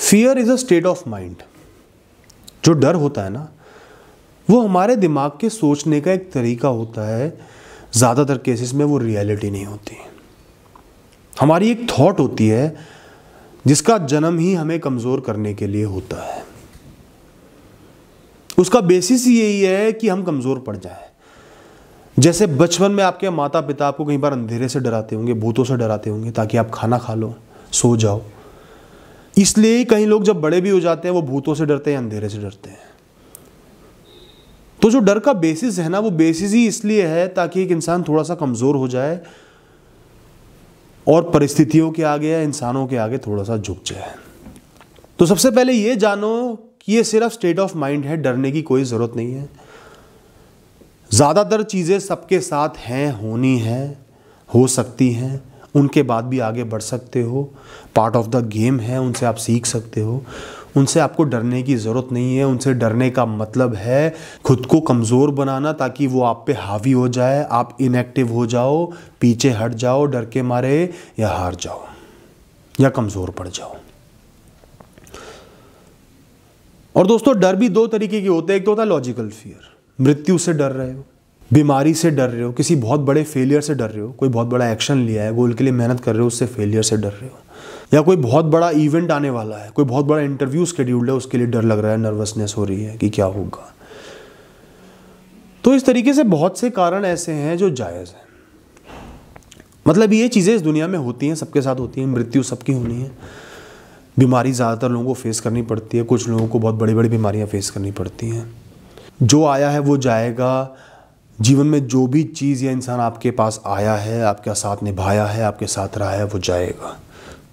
Fear is a state of mind. जो डर होता है ना, वो हमारे दिमाग के सोचने का एक तरीका होता है। ज़्यादातर केसेस में वो रियलिटी नहीं होती। हमारी एक थॉट होती है जिसका जन्म ही हमें कमज़ोर करने के लिए होता है। उसका बेसिस ही यही है कि हम कमज़ोर पड़ जाएं। जैसे बचपन में आपके माता पिता आपको कई बार अंधेरे से डराते होंगे, भूतों से डराते होंगे, ताकि आप खाना खा लो, सो जाओ। इसलिए ही कई लोग जब बड़े भी हो जाते हैं वो भूतों से डरते हैं, अंधेरे से डरते हैं। तो जो डर का बेसिस है ना, वो बेसिस ही इसलिए है ताकि एक इंसान थोड़ा सा कमज़ोर हो जाए और परिस्थितियों के आगे या इंसानों के आगे थोड़ा सा झुक जाए। तो सबसे पहले ये जानो कि ये सिर्फ स्टेट ऑफ माइंड है, डरने की कोई ज़रूरत नहीं है। ज़्यादातर चीज़ें सबके साथ हैं, होनी हैं, हो सकती हैं, उनके बाद भी आगे बढ़ सकते हो। पार्ट ऑफ द गेम है, उनसे आप सीख सकते हो। उनसे आपको डरने की ज़रूरत नहीं है। उनसे डरने का मतलब है खुद को कमज़ोर बनाना, ताकि वो आप पे हावी हो जाए, आप इनएक्टिव हो जाओ, पीछे हट जाओ डर के मारे, या हार जाओ या कमज़ोर पड़ जाओ। और दोस्तों, डर भी दो तरीके के होते हैं। एक तो होता है लॉजिकल फियर, मृत्यु से डर रहे हो, बीमारी से डर रहे हो, किसी बहुत बड़े फेलियर से डर रहे हो, कोई बहुत बड़ा एक्शन लिया है, गोल के लिए मेहनत कर रहे हो, उससे फेलियर से डर रहे हो, या कोई बहुत बड़ा इवेंट आने वाला है, कोई बहुत बड़ा इंटरव्यू शेड्यूल्ड है, उसके लिए डर लग रहा है, नर्वसनेस हो रही है कि क्या होगा। तो इस तरीके से बहुत से कारण ऐसे हैं जो जायज़ हैं। मतलब ये चीज़ें इस दुनिया में होती हैं, सबके साथ होती हैं। मृत्यु सबकी होनी है। बीमारी ज़्यादातर लोगों को फेस करनी पड़ती है, कुछ लोगों को बहुत बड़ी बड़ी बीमारियां फेस करनी पड़ती हैं। जो आया है वो जाएगा। जीवन में जो भी चीज़ या इंसान आपके पास आया है, आपका साथ निभाया है, आपके साथ रहा है, वो जाएगा।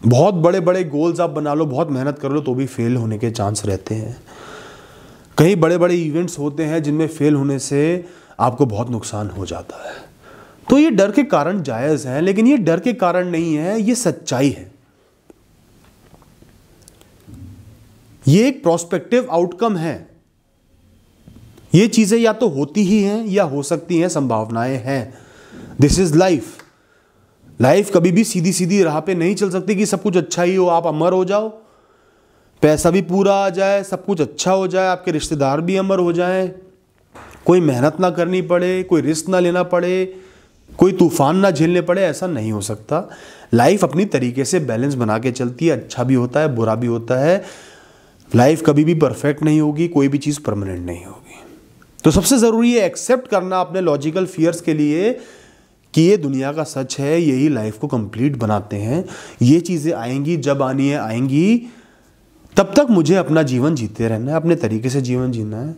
बहुत बड़े बड़े गोल्स आप बना लो, बहुत मेहनत कर लो, तो भी फेल होने के चांस रहते हैं। कई बड़े बड़े इवेंट्स होते हैं जिनमें फेल होने से आपको बहुत नुकसान हो जाता है। तो ये डर के कारण जायज़ हैं, लेकिन ये डर के कारण नहीं है, ये सच्चाई है। ये एक प्रोस्पेक्टिव आउटकम है। ये चीजें या तो होती ही हैं या हो सकती हैं, संभावनाएं हैं। This is life. लाइफ कभी भी सीधी सीधी राह पे नहीं चल सकती कि सब कुछ अच्छा ही हो, आप अमर हो जाओ, पैसा भी पूरा आ जाए, सब कुछ अच्छा हो जाए, आपके रिश्तेदार भी अमर हो जाएं, कोई मेहनत ना करनी पड़े, कोई रिस्क ना लेना पड़े, कोई तूफान ना झेलने पड़े। ऐसा नहीं हो सकता। लाइफ अपनी तरीके से बैलेंस बना के चलती है। अच्छा भी होता है, बुरा भी होता है। लाइफ कभी भी परफेक्ट नहीं होगी, कोई भी चीज़ परमानेंट नहीं होगी। तो सबसे ज़रूरी है एक्सेप्ट करना अपने लॉजिकल फियर्स के लिए कि ये दुनिया का सच है, यही लाइफ को कंप्लीट बनाते हैं। ये चीज़ें आएंगी, जब आनी है आएंगी। तब तक मुझे अपना जीवन जीते रहना है, अपने तरीके से जीवन जीना है।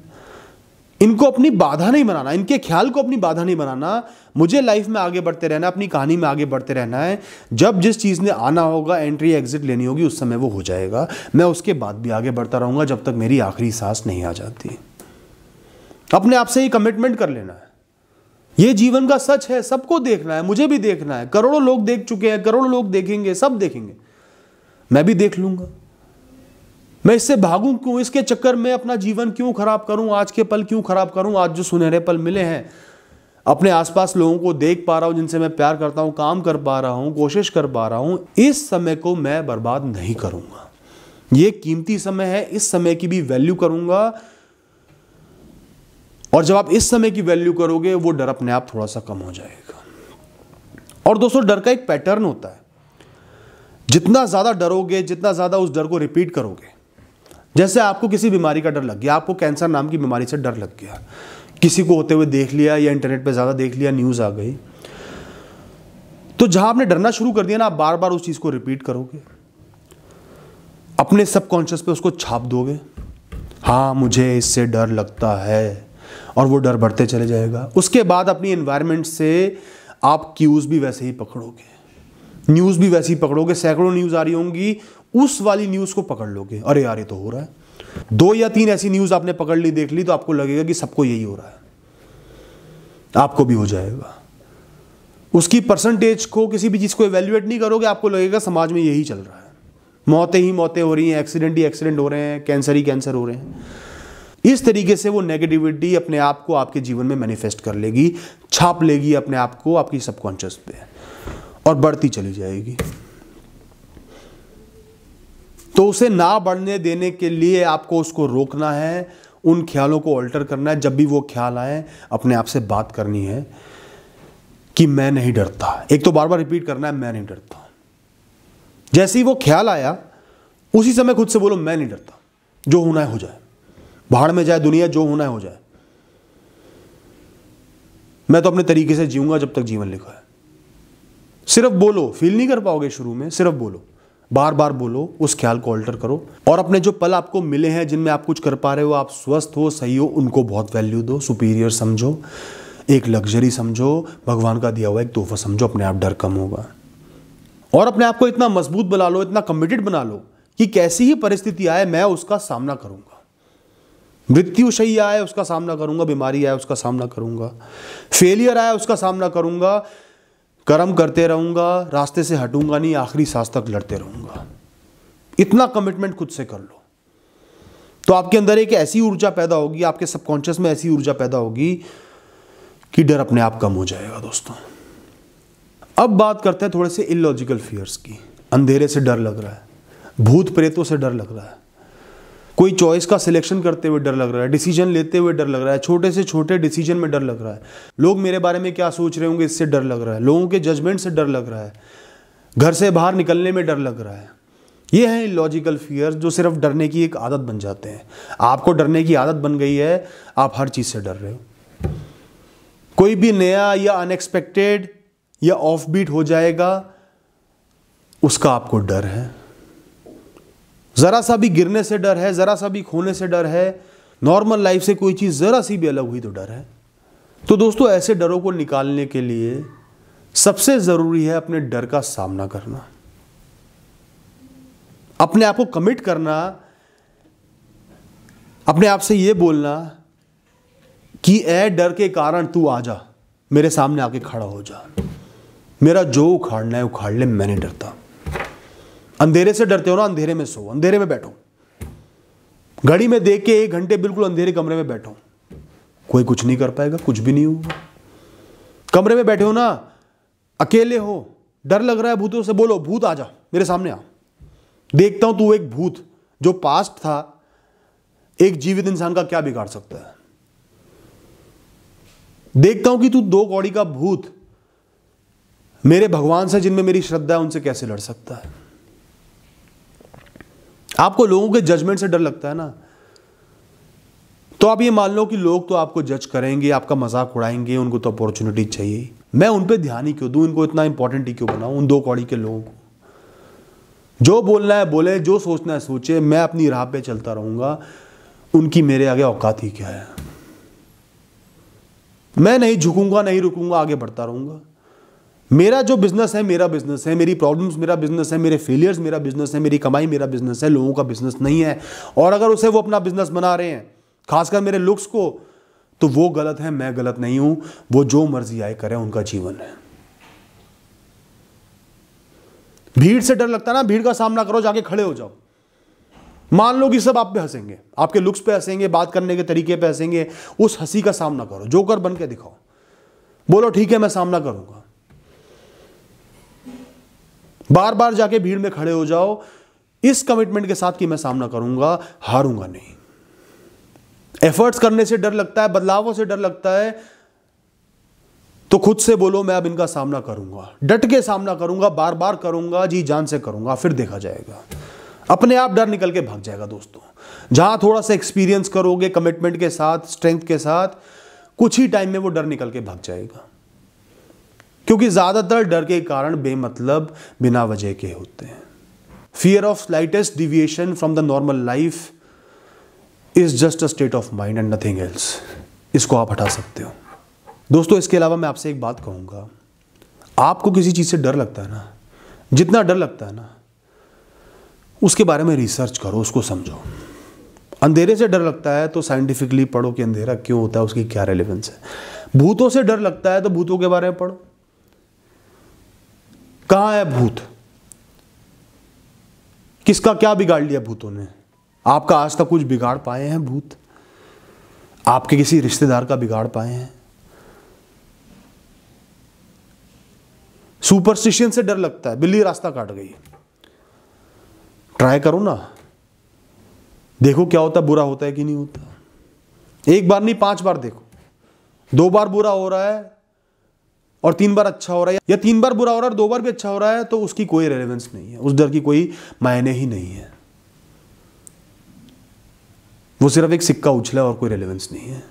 इनको अपनी बाधा नहीं बनाना, इनके ख्याल को अपनी बाधा नहीं बनाना। मुझे लाइफ में आगे बढ़ते रहना है, अपनी कहानी में आगे बढ़ते रहना है। जब जिस चीज़ ने आना होगा, एंट्री एग्जिट लेनी होगी, उस समय वो हो जाएगा। मैं उसके बाद भी आगे बढ़ता रहूँगा जब तक मेरी आखिरी सांस नहीं आ जाती। अपने आप से ही कमिटमेंट कर लेना है। ये जीवन का सच है, सबको देखना है, मुझे भी देखना है। करोड़ों लोग देख चुके हैं, करोड़ों लोग देखेंगे, सब देखेंगे, मैं भी देख लूंगा। मैं इससे भागूं क्यों? इसके चक्कर में अपना जीवन क्यों खराब करूं? आज के पल क्यों खराब करूं? आज जो सुनहरे पल मिले हैं, अपने आसपास लोगों को देख पा रहा हूं, जिनसे मैं प्यार करता हूं, काम कर पा रहा हूं, कोशिश कर पा रहा हूं, इस समय को मैं बर्बाद नहीं करूंगा। ये कीमती समय है, इस समय की भी वैल्यू करूंगा। और जब आप इस समय की वैल्यू करोगे, वो डर अपने आप थोड़ा सा कम हो जाएगा। और दोस्तों, डर का एक पैटर्न होता है। जितना ज्यादा डरोगे, जितना ज्यादा उस डर को रिपीट करोगे। जैसे आपको किसी बीमारी का डर लग गया, आपको कैंसर नाम की बीमारी से डर लग गया, किसी को होते हुए देख लिया या इंटरनेट पे ज्यादा देख लिया, न्यूज आ गई, तो जहां आपने डरना शुरू कर दिया ना, आप बार बार उस चीज को रिपीट करोगे, अपने सबकॉन्शियस पे उसको छाप दोगे। हाँ, मुझे इससे डर लगता है, और वो डर बढ़ते चले जाएगा। उसके बाद अपनी एनवायरनमेंट से आप क्यूज भी वैसे ही पकड़ोगे, न्यूज़ भी वैसे ही पकड़ोगे। सैकड़ों न्यूज़ आ रही होंगी, उस वाली न्यूज़ को पकड़ लोगे। अरे यार, ये तो हो रहा है। 2 या 3 ऐसी न्यूज़ आपने पकड़ ली, देख ली, तो आपको लगेगा कि सबको यही हो रहा है, आपको भी हो जाएगा। उसकी परसेंटेज को, किसी भी चीज़ को इवैल्यूएट नहीं करोगे, आपको लगेगा समाज में यही चल रहा है, मौतें ही मौतें हो रही हैं, एक्सीडेंट ही एक्सीडेंट हो रहे हैं, कैंसर ही कैंसर हो रहे हैं। इस तरीके से वो नेगेटिविटी अपने आप को आपके जीवन में मैनिफेस्ट कर लेगी, छाप लेगी अपने आप को आपकी सबकॉन्शियस पे, और बढ़ती चली जाएगी। तो उसे ना बढ़ने देने के लिए आपको उसको रोकना है, उन ख्यालों को ऑल्टर करना है। जब भी वो ख्याल आए अपने आप से बात करनी है कि मैं नहीं डरता। एक तो बार बार रिपीट करना है, मैं नहीं डरता। जैसे ही वो ख्याल आया उसी समय खुद से बोलो मैं नहीं डरता, जो होना है हो जाए, भाड़ में जाए दुनिया, जो होना है हो जाए, मैं तो अपने तरीके से जीऊंगा जब तक जीवन लिखा है। सिर्फ बोलो, फील नहीं कर पाओगे शुरू में, सिर्फ बोलो, बार बार बोलो, उस ख्याल को ऑल्टर करो। और अपने जो पल आपको मिले हैं जिनमें आप कुछ कर पा रहे हो, आप स्वस्थ हो, सही हो, उनको बहुत वैल्यू दो, सुपीरियर समझो, एक लग्जरी समझो, भगवान का दिया हुआ एक तोहफा समझो। अपने आप डर कम होगा। और अपने आप को इतना मजबूत बना लो, इतना कमिटेड बना लो कि कैसी ही परिस्थिति आए मैं उसका सामना करूंगा। मृत्यु शैया आए उसका सामना करूंगा, बीमारी आए उसका सामना करूंगा, फेलियर आए उसका सामना करूंगा, कर्म करते रहूंगा, रास्ते से हटूंगा नहीं, आखिरी सांस तक लड़ते रहूंगा। इतना कमिटमेंट खुद से कर लो तो आपके अंदर एक ऐसी ऊर्जा पैदा होगी, आपके सबकॉन्शियस में ऐसी ऊर्जा पैदा होगी कि डर अपने आप कम हो जाएगा। दोस्तों अब बात करते हैं थोड़े से इलॉजिकल फियर्स की। अंधेरे से डर लग रहा है, भूत प्रेतों से डर लग रहा है, कोई चॉइस का सिलेक्शन करते हुए डर लग रहा है, डिसीजन लेते हुए डर लग रहा है, छोटे से छोटे डिसीजन में डर लग रहा है, लोग मेरे बारे में क्या सोच रहे होंगे इससे डर लग रहा है, लोगों के जजमेंट से डर लग रहा है, घर से बाहर निकलने में डर लग रहा है। ये हैं इलॉजिकल फियर्स जो सिर्फ डरने की एक आदत बन जाते हैं। आपको डरने की आदत बन गई है, आप हर चीज से डर रहे हो। कोई भी नया या अनएक्सपेक्टेड या ऑफ बीट हो जाएगा उसका आपको डर है। जरा सा भी गिरने से डर है, जरा सा भी खोने से डर है, नॉर्मल लाइफ से कोई चीज जरा सी भी अलग हुई तो डर है। तो दोस्तों ऐसे डरों को निकालने के लिए सबसे जरूरी है अपने डर का सामना करना, अपने आप को कमिट करना, अपने आप से यह बोलना कि ए डर के कारण तू आ जा, मेरे सामने आके खड़ा हो जा, मेरा जो उखाड़ना है उखाड़ ले, मैं नहीं डरता। अंधेरे से डरते हो ना, अंधेरे में सो, अंधेरे में बैठो, घड़ी में देख के 1 घंटे बिल्कुल अंधेरे कमरे में बैठो, कोई कुछ नहीं कर पाएगा, कुछ भी नहीं होगा। कमरे में बैठे हो ना, अकेले हो, डर लग रहा है भूतों से, बोलो भूत आ जा, मेरे सामने आ, देखता हूं तू एक भूत जो पास्ट था एक जीवित इंसान का क्या बिगाड़ सकता है, देखता हूं कि तू 2 कौड़ी का भूत मेरे भगवान से जिनमें मेरी श्रद्धा है उनसे कैसे लड़ सकता है। आपको लोगों के जजमेंट से डर लगता है ना, तो आप ये मान लो कि लोग तो आपको जज करेंगे, आपका मजाक उड़ाएंगे, उनको तो अपॉर्चुनिटी चाहिए। मैं उन पे ध्यान ही क्यों दूं, इनको इतना इंपॉर्टेंट ही क्यों बनाऊं, उन 2 कौड़ी के लोगों को। जो बोलना है बोले, जो सोचना है सोचे, मैं अपनी राह पे चलता रहूंगा, उनकी मेरे आगे औकात ही क्या है। मैं नहीं झुकूंगा, नहीं रुकूंगा, आगे बढ़ता रहूंगा। मेरा जो बिजनेस है मेरा बिजनेस है, मेरी प्रॉब्लम्स मेरा बिजनेस है, मेरे फेलियर्स मेरा बिजनेस है, मेरी कमाई मेरा बिजनेस है, लोगों का बिजनेस नहीं है। और अगर उसे वो अपना बिजनेस बना रहे हैं, खासकर मेरे लुक्स को, तो वो गलत है, मैं गलत नहीं हूं। वो जो मर्जी आए करें, उनका जीवन है। भीड़ से डर लगता है ना, भीड़ का सामना करो, जाके खड़े हो जाओ। मान लो कि सब आप पे हंसेंगे, आपके लुक्स पे हंसेंगे, बात करने के तरीके पे हंसेंगे, उस हंसी का सामना करो, जोकर बन के दिखाओ, बोलो ठीक है मैं सामना करूंगा। बार बार जाके भीड़ में खड़े हो जाओ इस कमिटमेंट के साथ कि मैं सामना करूंगा, हारूंगा नहीं। एफर्ट्स करने से डर लगता है, बदलावों से डर लगता है, तो खुद से बोलो मैं अब इनका सामना करूंगा, डट के सामना करूंगा, बार बार करूंगा, जी जान से करूंगा, फिर देखा जाएगा। अपने आप डर निकल के भाग जाएगा। दोस्तों जहां थोड़ा सा एक्सपीरियंस करोगे कमिटमेंट के साथ, स्ट्रेंथ के साथ, कुछ ही टाइम में वो डर निकल के भाग जाएगा। क्योंकि ज्यादातर डर के कारण बेमतलब बिना वजह के होते हैं। Fear of slightest deviation from the normal life is just a state of mind and nothing else. इसको आप हटा सकते हो। दोस्तों इसके अलावा मैं आपसे एक बात कहूंगा, आपको किसी चीज से डर लगता है ना, जितना डर लगता है ना उसके बारे में रिसर्च करो, उसको समझो। अंधेरे से डर लगता है तो साइंटिफिकली पढ़ो कि अंधेरा क्यों होता है, उसकी क्या रेलेवेंस है। भूतों से डर लगता है तो भूतों के बारे में पढ़ो, कहां है भूत, किसका क्या बिगाड़ लिया भूतों ने। आपका आज तक कुछ बिगाड़ पाए हैं भूत? आपके किसी रिश्तेदार का बिगाड़ पाए हैं? सुपरस्टिशन से डर लगता है, बिल्ली रास्ता काट गई, ट्राई करो ना, देखो क्या होता है, बुरा होता है कि नहीं होता। एक बार नहीं 5 बार देखो, 2 बार बुरा हो रहा है और 3 बार अच्छा हो रहा है, या 3 बार बुरा हो रहा है और 2 बार भी अच्छा हो रहा है, तो उसकी कोई रेलेवेंस नहीं है, उस डर की कोई मायने ही नहीं है। वो सिर्फ एक सिक्का उछला और कोई रेलेवेंस नहीं है।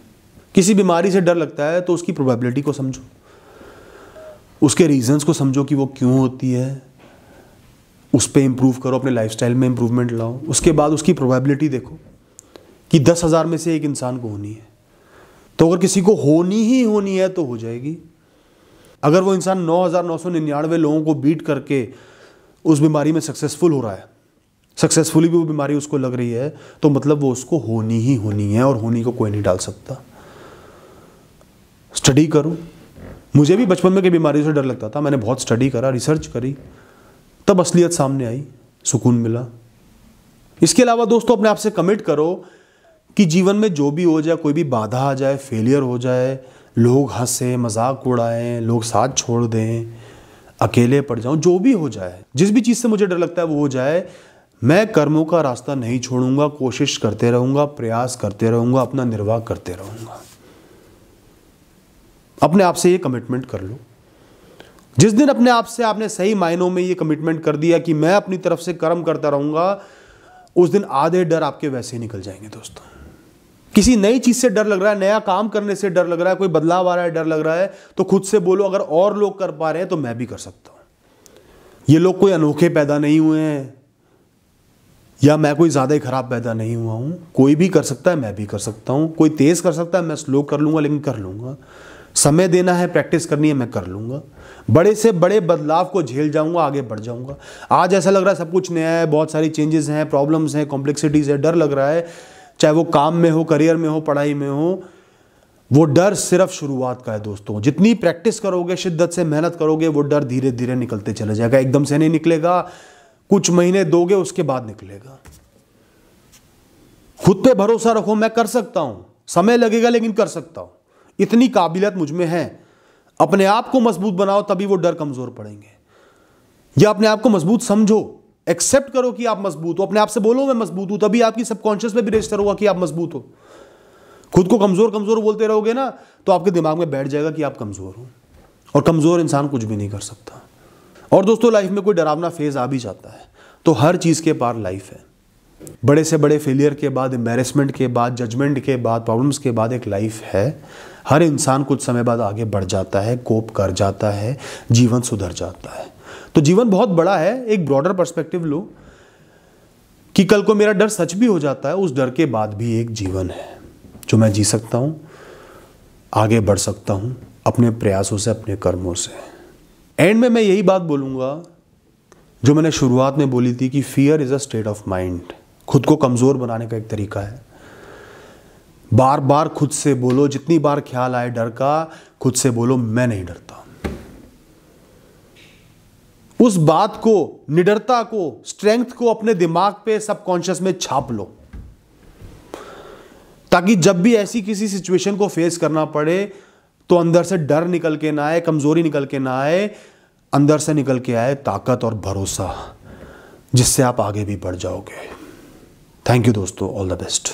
किसी बीमारी से डर लगता है तो उसकी प्रोबेबिलिटी को समझो, उसके रीजंस को समझो कि वो क्यों होती है, उस पर इंप्रूव करो, अपने लाइफस्टाइल में इंप्रूवमेंट लाओ। उसके बाद उसकी प्रोबेबिलिटी देखो कि 10,000 में से एक इंसान को होनी है, तो अगर किसी को होनी ही होनी है तो हो जाएगी। अगर वो इंसान 9,999 लोगों को बीट करके उस बीमारी में सक्सेसफुल हो रहा है, सक्सेसफुली भी वो बीमारी उसको लग रही है, तो मतलब वो उसको होनी ही होनी है और होनी को कोई नहीं डाल सकता। स्टडी करो। मुझे भी बचपन में कई बीमारियों से डर लगता था, मैंने बहुत स्टडी करा, रिसर्च करी, तब असलियत सामने आई, सुकून मिला। इसके अलावा दोस्तों अपने आप से कमिट करो कि जीवन में जो भी हो जाए, कोई भी बाधा आ जाए, फेलियर हो जाए, लोग हंसे, मजाक उड़ाएं, लोग साथ छोड़ दें, अकेले पड़ जाऊं, जो भी हो जाए, जिस भी चीज़ से मुझे डर लगता है वो हो जाए, मैं कर्मों का रास्ता नहीं छोड़ूंगा, कोशिश करते रहूंगा, प्रयास करते रहूंगा, अपना निर्वाह करते रहूंगा। अपने आप से ये कमिटमेंट कर लो। जिस दिन अपने आप से आपने सही मायनों में ये कमिटमेंट कर दिया कि मैं अपनी तरफ से कर्म करता रहूंगा, उस दिन आधे डर आपके वैसे ही निकल जाएंगे दोस्तों। किसी नई चीज से डर लग रहा है, नया काम करने से डर लग रहा है, कोई बदलाव आ रहा है, डर लग रहा है, तो खुद से बोलो अगर और लोग कर पा रहे हैं तो मैं भी कर सकता हूं। ये लोग कोई अनोखे पैदा नहीं हुए हैं, या मैं कोई ज्यादा ही खराब पैदा नहीं हुआ हूं। कोई भी कर सकता है, मैं भी कर सकता हूं। कोई तेज कर सकता है, मैं स्लो कर लूंगा, लेकिन कर लूंगा। समय देना है, प्रैक्टिस करनी है, मैं कर लूंगा। बड़े से बड़े बदलाव को झेल जाऊंगा, आगे बढ़ जाऊंगा। आज ऐसा लग रहा है सब कुछ नया है, बहुत सारी चेंजेस हैं, प्रॉब्लम्स हैं, कॉम्प्लेक्सिटीज है, डर लग रहा है, चाहे वो काम में हो, करियर में हो, पढ़ाई में हो। वो डर सिर्फ शुरुआत का है दोस्तों। जितनी प्रैक्टिस करोगे, शिद्दत से मेहनत करोगे, वो डर धीरे धीरे निकलते चले जाएगा। एकदम से नहीं निकलेगा, कुछ महीने दोगे, उसके बाद निकलेगा। खुद पे भरोसा रखो, मैं कर सकता हूं, समय लगेगा लेकिन कर सकता हूं, इतनी काबिलियत मुझ में है। अपने आप को मजबूत बनाओ, तभी वो डर कमजोर पड़ेंगे। या अपने आप को मजबूत समझो, एक्सेप्ट करो कि आप मजबूत हो, अपने आप से बोलो मैं मजबूत हूं, तभी आपकी सबकॉन्शियस में भी रजिस्टर होगा कि आप मजबूत हो। खुद को कमजोर कमजोर बोलते रहोगे ना, तो आपके दिमाग में बैठ जाएगा कि आप कमजोर हो, और कमजोर इंसान कुछ भी नहीं कर सकता। और दोस्तों लाइफ में कोई डरावना फेज आ भी जाता है, तो हर चीज के पार लाइफ है। बड़े से बड़े फेलियर के बाद, एम्बैरेसमेंट के बाद, जजमेंट के बाद, प्रॉब्लम्स के बाद एक लाइफ है। हर इंसान कुछ समय बाद आगे बढ़ जाता है, कोप कर जाता है, जीवन सुधर जाता है। तो जीवन बहुत बड़ा है। एक ब्रॉडर पर्सपेक्टिव लो कि कल को मेरा डर सच भी हो जाता है, उस डर के बाद भी एक जीवन है जो मैं जी सकता हूं, आगे बढ़ सकता हूं अपने प्रयासों से, अपने कर्मों से। एंड में मैं यही बात बोलूंगा जो मैंने शुरुआत में बोली थी कि fear is a state of mind. खुद को कमजोर बनाने का एक तरीका है। बार बार खुद से बोलो, जितनी बार ख्याल आए डर का, खुद से बोलो मैं नहीं डरता। उस बात को, निडरता को, स्ट्रेंथ को अपने दिमाग पे, सबकॉन्शियस में छाप लो, ताकि जब भी ऐसी किसी सिचुएशन को फेस करना पड़े तो अंदर से डर निकल के ना आए, कमजोरी निकल के ना आए, अंदर से निकल के आए ताकत और भरोसा, जिससे आप आगे भी बढ़ जाओगे। थैंक यू दोस्तों, ऑल द बेस्ट।